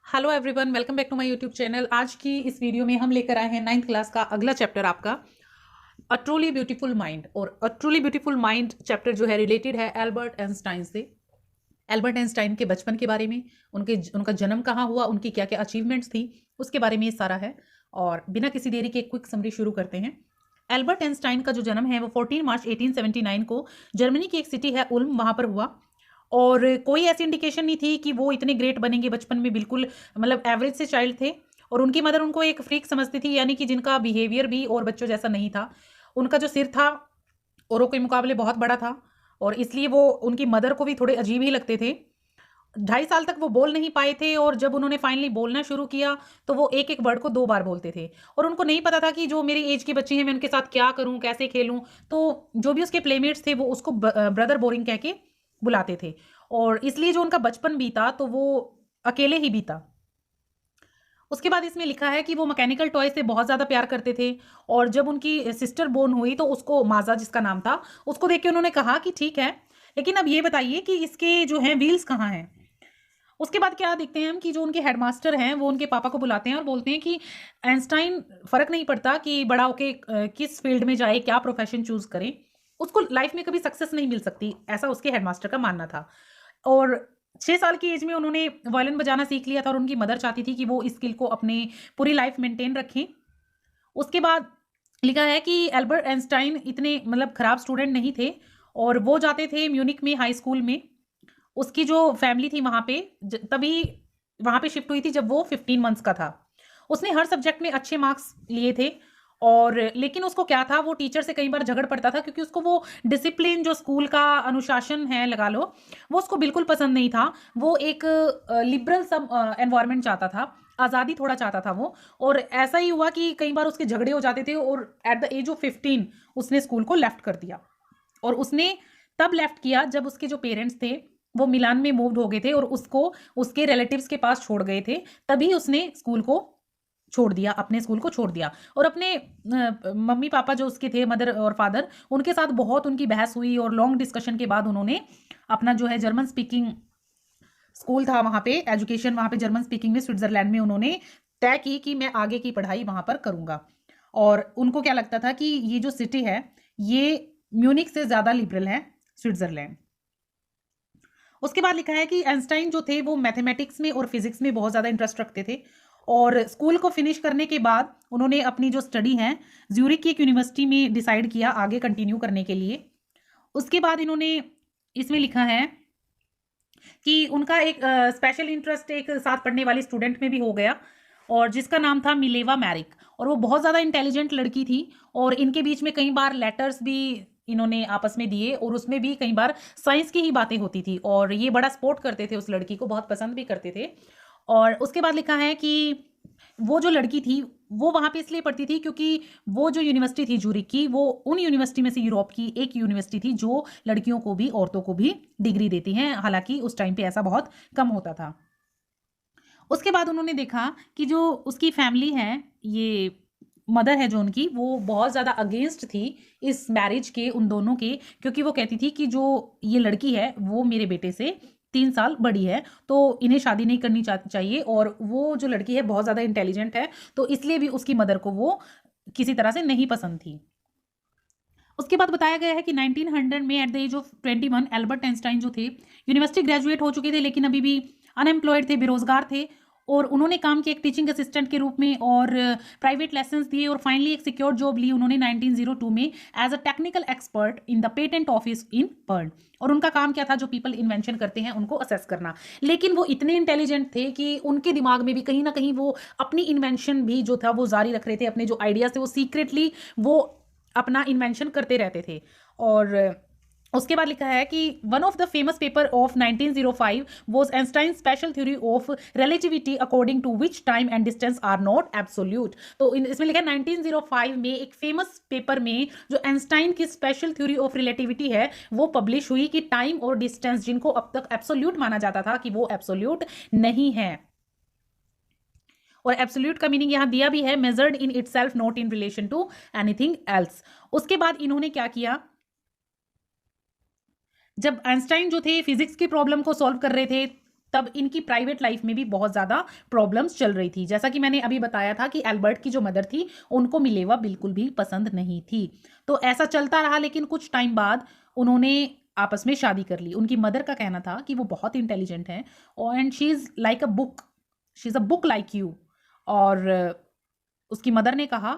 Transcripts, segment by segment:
Hello everyone, welcome back to my YouTube channel. आज की इस वीडियो में हम लेकर आए हैं 9th क्लास का अगला चैप्टर आपका अ ट्रूली ब्यूटीफुल माइंड। और a truly beautiful mind chapter जो है रिलेटेड है एल्बर्ट आइंस्टाइन से। एल्बर्ट आइंस्टाइन के बचपन के बारे में, उनका जन्म कहाँ हुआ, उनकी क्या क्या अचीवमेंट्स थी, उसके बारे में ये सारा है। और बिना किसी देरी के क्विक समरी शुरू करते हैं। एल्बर्ट आइंस्टाइन का जो जन्म है वो 14 मार्च 1879 को जर्मनी की एक सिटी है उल्म, वहाँ पर हुआ। और कोई ऐसी इंडिकेशन नहीं थी कि वो इतने ग्रेट बनेंगे। बचपन में बिल्कुल मतलब एवरेज से चाइल्ड थे। और उनकी मदर उनको एक फ्रीक समझती थी, यानी कि जिनका बिहेवियर भी और बच्चों जैसा नहीं था। उनका जो सिर था औरों के मुकाबले बहुत बड़ा था, और इसलिए वो उनकी मदर को भी थोड़े अजीब ही लगते थे। 2.5 साल तक वो बोल नहीं पाए थे, और जब उन्होंने फाइनली बोलना शुरू किया तो वो एक एक वर्ड को 2 बार बोलते थे। और उनको नहीं पता था कि जो मेरी एज के बच्चे हैं मैं उनके साथ क्या करूं, कैसे खेलूं। तो जो भी उसके प्लेमेट्स थे वो उसको ब्रदर बोरिंग कह के बुलाते थे। और इसलिए जो उनका बचपन बीता तो वो अकेले ही बीता। उसके बाद इसमें लिखा है कि वो मैकेनिकल टॉय से बहुत ज़्यादा प्यार करते थे। और जब उनकी सिस्टर बोर्न हुई तो उसको माजा, जिसका नाम था, उसको देख के उन्होंने कहा कि ठीक है, लेकिन अब ये बताइए कि इसके जो हैं व्हील्स कहाँ हैं। उसके बाद क्या देखते हैं हम कि जो उनके हेडमास्टर हैं वो उनके पापा को बुलाते हैं और बोलते हैं कि आइंस्टाइन फर्क नहीं पड़ता कि बड़ा होके किस फील्ड में जाए, क्या प्रोफेशन चूज करे, उसको लाइफ में कभी सक्सेस नहीं मिल सकती, ऐसा उसके हेडमास्टर का मानना था। और 6 साल की एज में उन्होंने वायलिन बजाना सीख लिया था, और उनकी मदर चाहती थी कि वो इस स्किल को अपने पूरी लाइफ मेंटेन रखें। उसके बाद लिखा है कि एल्बर्ट आइंस्टाइन इतने मतलब खराब स्टूडेंट नहीं थे, और वो जाते थे म्यूनिक में हाई स्कूल में। उसकी जो फैमिली थी वहाँ पे तभी वहाँ पे शिफ्ट हुई थी जब वो 15 मंथ्स का था। उसने हर सब्जेक्ट में अच्छे मार्क्स लिए थे। और लेकिन उसको क्या था, वो टीचर से कई बार झगड़ पड़ता था, क्योंकि उसको वो डिसिप्लिन जो स्कूल का अनुशासन है लगा लो, वो उसको बिल्कुल पसंद नहीं था। वो एक लिबरल सब एनवायरनमेंट चाहता था, आज़ादी थोड़ा चाहता था वो। और ऐसा ही हुआ कि कई बार उसके झगड़े हो जाते थे, और एट द एज ऑफ 15 उसने स्कूल को लेफ्ट कर दिया। और उसने तब लेफ्ट किया जब उसके जो पेरेंट्स थे वो मिलान में मूव्ड हो गए थे और उसको उसके रिलेटिव्स के पास छोड़ गए थे। तभी उसने स्कूल को छोड़ दिया, अपने स्कूल को छोड़ दिया। और अपने मम्मी पापा जो उसके थे, मदर और फादर, उनके साथ बहुत उनकी बहस हुई, और लॉन्ग डिस्कशन के बाद उन्होंने अपना जो है जर्मन स्पीकिंग स्कूल था वहाँ पे, एजुकेशन वहाँ पे जर्मन स्पीकिंग में स्विट्जरलैंड में उन्होंने तय की कि मैं आगे की पढ़ाई वहाँ पर करूँगा। और उनको क्या लगता था कि ये जो सिटी है ये म्यूनिक से ज़्यादा लिबरल है, स्विट्जरलैंड। उसके बाद लिखा है कि आइंस्टाइन जो थे वो मैथमेटिक्स में और फिजिक्स में बहुत ज़्यादा इंटरेस्ट रखते थे। और स्कूल को फिनिश करने के बाद उन्होंने अपनी जो स्टडी है ज्यूरिक की एक यूनिवर्सिटी में डिसाइड किया आगे कंटिन्यू करने के लिए। उसके बाद इन्होंने इसमें लिखा है कि उनका एक स्पेशल इंटरेस्ट एक साथ पढ़ने वाली स्टूडेंट में भी हो गया, और जिसका नाम था मिलेवा मैरिक। और वो बहुत ज़्यादा इंटेलिजेंट लड़की थी, और इनके बीच में कई बार लेटर्स भी इन्होंने आपस में दिए, और उसमें भी कई बार साइंस की ही बातें होती थी। और ये बड़ा सपोर्ट करते थे उस लड़की को, बहुत पसंद भी करते थे। और उसके बाद लिखा है कि वो जो लड़की थी वो वहाँ पे इसलिए पढ़ती थी क्योंकि वो जो यूनिवर्सिटी थी जूरिक की, वो उन यूनिवर्सिटी में से यूरोप की एक यूनिवर्सिटी थी जो लड़कियों को भी, औरतों को भी डिग्री देती हैं। हालांकि उस टाइम पे ऐसा बहुत कम होता था। उसके बाद उन्होंने देखा कि जो उसकी फैमिली है, ये मदर है जो उनकी, वो बहुत ज़्यादा अगेंस्ट थी इस मैरिज के उन दोनों के। क्योंकि वो कहती थी कि जो ये लड़की है वो मेरे बेटे से 3 साल बड़ी है, तो इन्हें शादी नहीं करनी चाहिए। और वो जो लड़की है बहुत ज़्यादा इंटेलिजेंट है, तो इसलिए भी उसकी मदर को वो किसी तरह से नहीं पसंद थी। उसके बाद बताया गया है कि 1900 में at the age of 21 Albert Einstein जो थे यूनिवर्सिटी ग्रेजुएट हो चुके थे, लेकिन अभी भी अनएम्प्लॉयड थे, बेरोजगार थे। और उन्होंने काम किया एक टीचिंग असिस्टेंट के रूप में, और प्राइवेट लेसन्स दिए, और फाइनली एक सिक्योर जॉब ली उन्होंने 1902 में as a technical expert in the patent office in Pearl. और उनका काम क्या था, जो पीपल इन्वेंशन करते हैं उनको असेस करना। लेकिन वो इतने इंटेलिजेंट थे कि उनके दिमाग में भी कहीं ना कहीं वो अपनी इन्वेंशन भी जो था वो जारी रख रहे थे। अपने जो आइडियाज थे वो सीक्रेटली वो अपना इन्वेंशन करते रहते थे। और उसके बाद लिखा है कि one of the famous paper of 1905 was Einstein special theory of relativity according to which time and distance are not absolute. तो इसमें लिखा है 1905 में एक फेमस पेपर में जो आइंस्टाइन की स्पेशल थ्योरी ऑफ रिलेटिविटी है वो पब्लिश हुई, कि टाइम और डिस्टेंस जिनको अब तक एब्सोल्यूट माना जाता था कि वो एब्सोल्यूट नहीं है। और एब्सोल्यूट का मीनिंग यहां दिया भी है, measured in itself not in relation to anything else. उसके बाद इन्होंने क्या किया, जब आइंस्टाइन जो थे फिजिक्स की प्रॉब्लम को सॉल्व कर रहे थे तब इनकी प्राइवेट लाइफ में भी बहुत ज़्यादा प्रॉब्लम्स चल रही थी। जैसा कि मैंने अभी बताया था कि एल्बर्ट की जो मदर थी उनको मिलेवा बिल्कुल भी पसंद नहीं थी। तो ऐसा चलता रहा, लेकिन कुछ टाइम बाद उन्होंने आपस में शादी कर ली। उनकी मदर का कहना था कि वो बहुत इंटेलिजेंट है and she is like a book, she is a book like you. और उसकी मदर ने कहा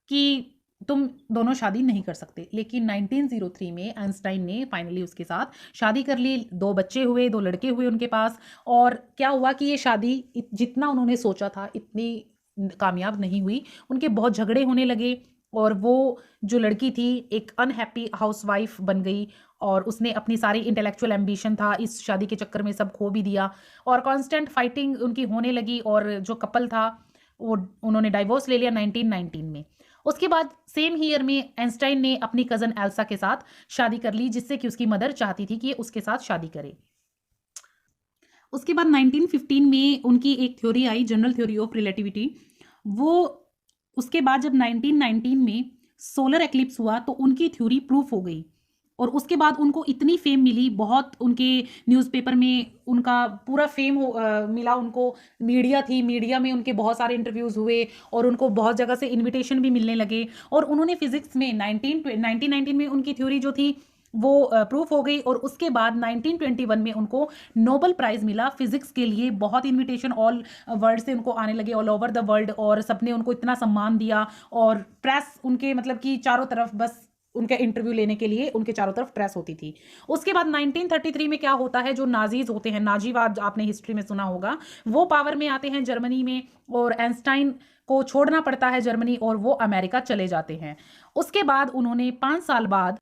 कि तुम दोनों शादी नहीं कर सकते। लेकिन 1903 में आइंस्टाइन ने फाइनली उसके साथ शादी कर ली। 2 बच्चे हुए, 2 लड़के हुए उनके पास। और क्या हुआ कि ये शादी जितना उन्होंने सोचा था इतनी कामयाब नहीं हुई। उनके बहुत झगड़े होने लगे और वो जो लड़की थी एक अनहैप्पी हाउसवाइफ बन गई और उसने अपनी सारी इंटेलेक्चुअल एम्बिशन था इस शादी के चक्कर में सब खो भी दिया और कांस्टेंट फाइटिंग उनकी होने लगी। और जो कपल था वो उन्होंने डाइवोर्स ले लिया 1919 में। उसके बाद सेम ईयर में आइंस्टाइन ने अपनी कज़न एल्सा के साथ शादी कर ली, जिससे कि उसकी मदर चाहती थी कि उसके साथ शादी करे। उसके बाद 1915 में उनकी एक theory I, general theory of relativity. वो उसके बाद जब 1919 में सोलर एक्लिप्स हुआ तो उनकी थ्योरी प्रूफ हो गई और उसके बाद उनको इतनी फेम मिली, बहुत उनके न्यूज़पेपर में उनका पूरा फेम मिला उनको। मीडिया थी, मीडिया में उनके बहुत सारे इंटरव्यूज़ हुए और उनको बहुत जगह से इनविटेशन भी मिलने लगे। और उन्होंने फिजिक्स में 1919 में उनकी थ्योरी जो थी वो प्रूफ हो गई। और उसके बाद 1921 में उनको नोबेल प्राइज़ मिला फिजिक्स के लिए। बहुत इनविटेशन ऑल वर्ल्ड से उनको आने लगे, ऑल ओवर द वर्ल्ड, और सबने उनको इतना सम्मान दिया। और प्रेस उनके मतलब कि चारों तरफ बस उनका इंटरव्यू लेने के लिए उनके चारों तरफ प्रेस होती थी। उसके बाद 1933 में क्या होता है, जो नाजीज होते हैं, नाजीवाद आपने हिस्ट्री में सुना होगा, वो पावर में आते हैं जर्मनी में और आइंस्टाइन को छोड़ना पड़ता है जर्मनी और वो अमेरिका चले जाते हैं। उसके बाद उन्होंने 5 साल बाद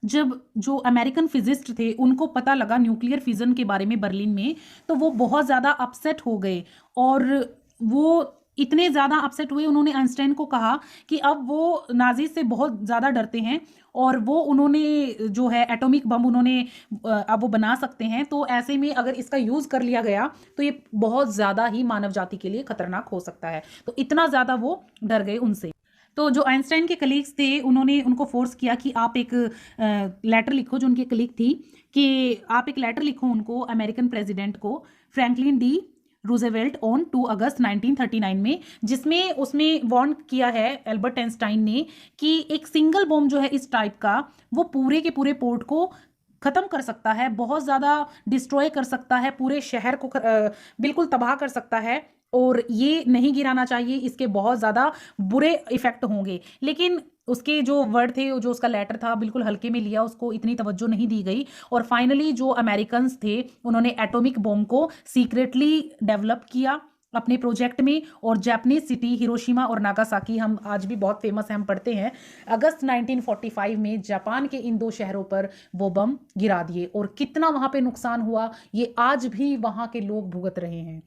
जब जो अमेरिकन फिजिस्ट थे उनको पता लगा न्यूक्लियर फिजन के बारे में बर्लिन में, तो वो बहुत ज़्यादा अपसेट हो गए और वो इतने ज़्यादा अपसेट हुए। उन्होंने आइंस्टाइन को कहा कि अब वो नाजी से बहुत ज़्यादा डरते हैं और वो उन्होंने जो है एटॉमिक बम उन्होंने अब वो बना सकते हैं। तो ऐसे में अगर इसका यूज़ कर लिया गया तो ये बहुत ज़्यादा ही मानव जाति के लिए खतरनाक हो सकता है। तो इतना ज़्यादा वो डर गए उनसे। तो जो आइंस्टाइन के कलीग्स थे उन्होंने उनको फोर्स किया कि आप एक लेटर लिखो, जो उनकी कलीग थी, कि आप एक लेटर लिखो उनको, अमेरिकन प्रेसिडेंट को, फ्रैंकलिन डी रूजेवेल्ट, ऑन 2 अगस्त 1939 में, जिसमें उसने वार्न किया है एल्बर्ट आइंस्टाइन ने कि एक सिंगल बॉम्ब जो है इस टाइप का वो पूरे के पूरे पोर्ट को ख़त्म कर सकता है, बहुत ज़्यादा डिस्ट्रॉय कर सकता है, पूरे शहर को बिल्कुल तबाह कर सकता है और ये नहीं गिराना चाहिए, इसके बहुत ज़्यादा बुरे इफ़ेक्ट होंगे। लेकिन उसके जो वर्ड थे, जो उसका लेटर था, बिल्कुल हल्के में लिया, उसको इतनी तवज्जो नहीं दी गई। और फाइनली जो अमेरिकन्स थे उन्होंने एटॉमिक बॉम्ब को सीक्रेटली डेवलप किया अपने प्रोजेक्ट में। और जापानीज सिटी हिरोशिमा और नागासाकी, हम आज भी बहुत फेमस है, हम पढ़ते हैं, अगस्त 1945 में जापान के इन 2 शहरों पर वो बम गिरा दिए। और कितना वहाँ पे नुकसान हुआ ये आज भी वहाँ के लोग भुगत रहे हैं।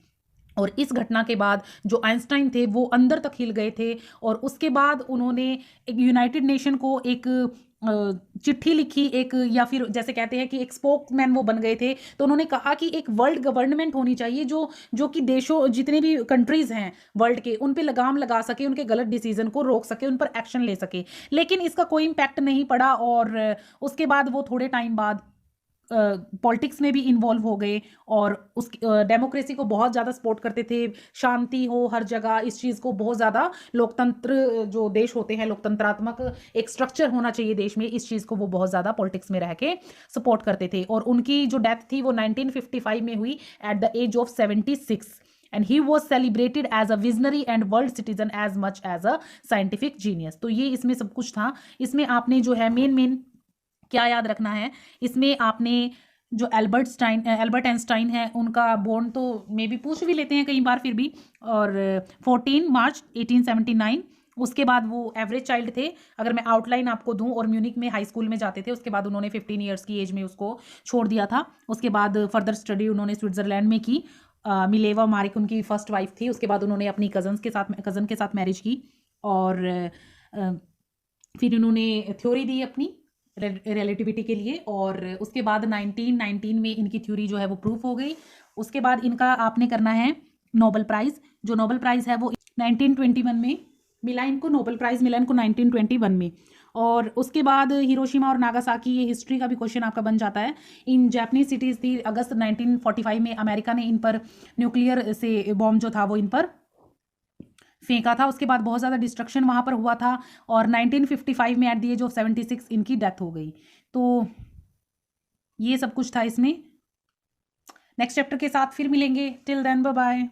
और इस घटना के बाद जो आइंस्टाइन थे वो अंदर तक हिल गए थे और उसके बाद उन्होंने एक यूनाइटेड नेशन को एक चिट्ठी लिखी, एक, या फिर जैसे कहते हैं कि एक स्पोक्समैन वो बन गए थे। तो उन्होंने कहा कि एक वर्ल्ड गवर्नमेंट होनी चाहिए जो कि देशों, जितने भी कंट्रीज हैं वर्ल्ड के, उन पे लगाम लगा सके, उनके गलत डिसीजन को रोक सके, उन पर एक्शन ले सके। लेकिन इसका कोई इम्पैक्ट नहीं पड़ा और उसके बाद वो थोड़े टाइम बाद पॉलिटिक्स में भी इन्वॉल्व हो गए और उस डेमोक्रेसी को बहुत ज़्यादा सपोर्ट करते थे, शांति हो हर जगह, इस चीज़ को बहुत ज़्यादा, लोकतंत्र जो देश होते हैं, लोकतंत्रात्मक एक स्ट्रक्चर होना चाहिए देश में, इस चीज़ को वो बहुत ज़्यादा पॉलिटिक्स में रह के सपोर्ट करते थे। और उनकी जो डेथ थी वो 1955 में हुई at the age of 76 and he was celebrated as a visionary and world citizen as much as a scientific genius. तो ये इसमें सब कुछ था। इसमें आपने जो है मेन क्या याद रखना है, इसमें आपने जो एल्बर्ट आइंस्टाइन है उनका बोर्न तो मे बी पूछ भी लेते हैं कई बार फिर भी, और 14 मार्च 1879। उसके बाद वो एवरेज चाइल्ड थे, अगर मैं आउटलाइन आपको दूं, और म्यूनिक में हाई स्कूल में जाते थे। उसके बाद उन्होंने 15 ईयर्स की एज में उसको छोड़ दिया था। उसके बाद फर्दर स्टडी उन्होंने स्विट्ज़रलैंड में की। मिलेवा मारिक उनकी फर्स्ट वाइफ थी। उसके बाद उन्होंने अपनी कज़न के साथ मैरिज की और फिर उन्होंने थ्योरी दी अपनी रिलेटिविटी के लिए। और उसके बाद 1919 में इनकी थ्योरी जो है वो प्रूफ हो गई। उसके बाद इनका आपने करना है नोबेल प्राइज़। जो नोबेल प्राइज़ है वो 1921 में मिला इनको, नोबेल प्राइज़ मिला इनको 1921 में। और उसके बाद हिरोशिमा और नागासाकी, ये हिस्ट्री का भी क्वेश्चन आपका बन जाता है। इन जापानीज सिटीज़ थी। अगस्त 1945 में अमेरिका ने इन पर न्यूक्लियर से बॉम्ब जो था वो इन पर फेंका था। उसके बाद बहुत ज़्यादा डिस्ट्रक्शन वहाँ पर हुआ था और 1955 में एट द एज ऑफ 76 इनकी डेथ हो गई। तो ये सब कुछ था इसमें। नेक्स्ट चैप्टर के साथ फिर मिलेंगे। Till then bye bye.